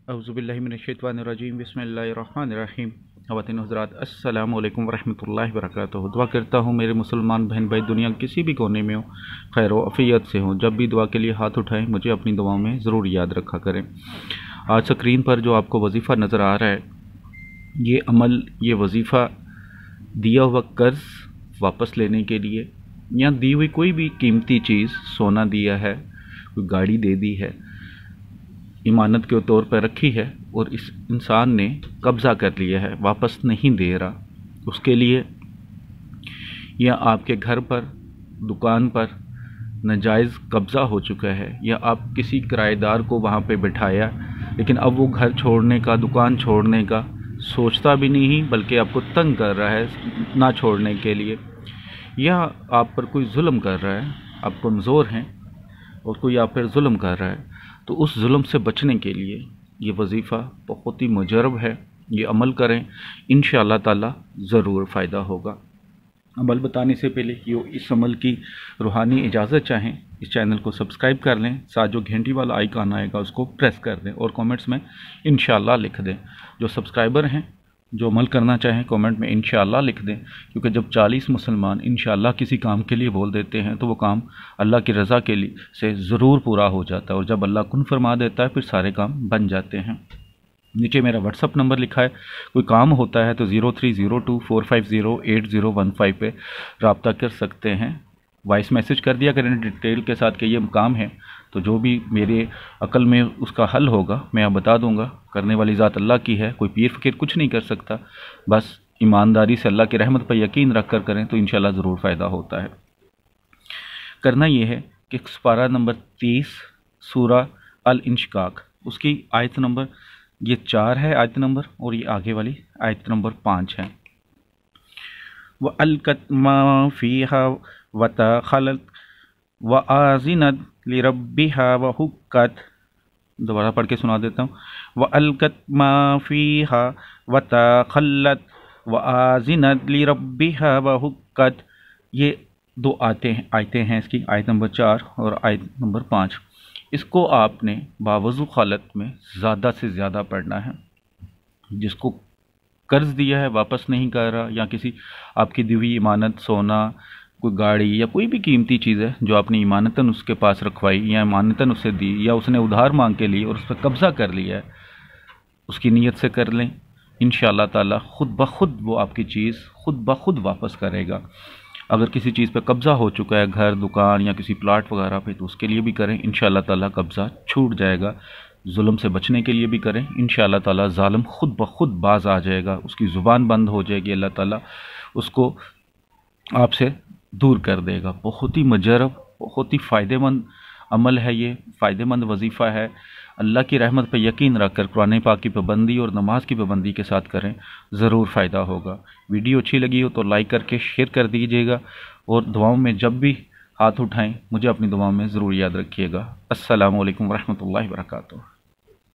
औज़ुबिल्लाहि मिनश्शैतानिर्रजीम बिस्मिल्लाहिर्रहमानिर्रहीम। ख़वातीन हज़रात अस्सलामु अलैकुम वरहमतुल्लाहि वबरकातुहू। दुआ करता हूँ मेरे मुसलमान बहन भाई दुनिया के किसी भी कोने में हो, खैर व आफ़ियत से हों। जब भी दुआ के लिए हाथ उठाएं मुझे अपनी दुआओं में ज़रूर याद रखा करें। आज स्क्रीन पर जो आपको वजीफ़ा नज़र आ रहा है, ये अमल, ये वजीफ़ा दिया हुआ कर्ज़ वापस लेने के लिए या दी हुई कोई भी कीमती चीज़, सोना दिया है, कोई गाड़ी दे दी है, इमानत के तौर पर रखी है और इस इंसान ने कब्ज़ा कर लिया है, वापस नहीं दे रहा, उसके लिए या आपके घर पर, दुकान पर नाजायज़ कब्ज़ा हो चुका है, या आप किसी किराएदार को वहाँ पे बिठाया लेकिन अब वो घर छोड़ने का, दुकान छोड़ने का सोचता भी नहीं बल्कि आपको तंग कर रहा है ना छोड़ने के लिए, या आप पर कोई जुल्म कर रहा है, आप कमज़ोर हैं और कोई आप पर जुल्म कर रहा है, तो उस जुल्म से बचने के लिए ये वजीफ़ा बहुत ही मुजरब है। ये अमल करें, इंशाअल्लाह ताला ज़रूर फ़ायदा होगा। अमल बताने से पहले कि इस अमल की रूहानी इजाज़त चाहें, इस चैनल को सब्सक्राइब कर लें, साथ जो घंटी वाला आइकन आएगा उसको प्रेस कर दें और कमेंट्स में इंशाअल्लाह लिख दें। जो सब्सक्राइबर हैं, जो अमल करना चाहें, कमेंट में इंशाअल्लाह लिख दें, क्योंकि जब 40 मुसलमान इंशाअल्लाह किसी काम के लिए बोल देते हैं तो वो काम अल्लाह की रज़ा के लिए से ज़रूर पूरा हो जाता है, और जब अल्लाह कुन फरमा देता है फिर सारे काम बन जाते हैं। नीचे मेरा व्हाट्सअप नंबर लिखा है, कोई काम होता है तो 0302450815 पे रब्ता कर सकते हैं। वॉइस मैसेज कर दिया करें डिटेल के साथ कि ये काम है, तो जो भी मेरे अकल में उसका हल होगा मैं आप बता दूंगा। करने वाली ज़ात अल्लाह की है, कोई पीर फ़कीर कुछ नहीं कर सकता। बस ईमानदारी से अल्लाह की रहमत पर यकीन रख कर करें तो इंशाअल्लाह ज़रूर फ़ायदा होता है। करना ये है कि पारा नंबर 30 सूरा अल इंशिकाक, उसकी आयत नंबर ये 4 है आयत नंबर, और ये आगे वाली आयत नंबर 5 है। व अलकत मा फ़ीहा व तखलत व आज़िनत लिरब्बिहा व हुक्कत। दोबारा पढ़ के सुना देता हूँ। व अलकत मा फ़ीहा व तखलत व आज़िनत लिरब्बिहा व हुक्कत। ये दो आयतें हैं इसकी, आयत नंबर 4 और आयत नंबर 5। इसको आपने बावज़ू हालत में ज़्यादा से ज़्यादा पढ़ना है। जिसको कर्ज़ दिया है वापस नहीं कर रहा, या किसी आपकी दी हुई इमानत, सोना, कोई गाड़ी या कोई भी कीमती चीज़ है जो आपने इमानतन उसके पास रखवाई या इमानतन उसे दी, या उसने उधार मांग के ली और उस पर कब्ज़ा कर लिया है, उसकी नीयत से कर लें, इंशाअल्लाह ताला खुद ब खुद वो आपकी चीज़ खुद ब खुद वापस करेगा। अगर किसी चीज़ पे कब्ज़ा हो चुका है, घर, दुकान या किसी प्लाट वगैरह पे, तो उसके लिए भी करें, इंशाअल्लाह ताला कब्ज़ा छूट जाएगा। जुल्म से बचने के लिए भी करें, इंशाअल्लाह ताला ज़ालिम खुद ब खुद बाज आ जाएगा, उसकी ज़ुबान बंद हो जाएगी, अल्लाह ताला उसको आपसे दूर कर देगा। बहुत ही मुजरब, बहुत ही फ़ायदेमंद अमल है ये, फ़ायदेमंद वजीफ़ा है। अल्लाह की रहमत पर यकीन रख कर कुरान पाक की पाबंदी और नमाज की पाबंदी के साथ करें, ज़रूर फ़ायदा होगा। वीडियो अच्छी लगी हो तो लाइक करके शेयर कर दीजिएगा, और दुआओं में जब भी हाथ उठाएं मुझे अपनी दुआओं में ज़रूर याद रखिएगा। अस्सलामु अलैकुम वरहमतुल्लाहि वबरकातुहू।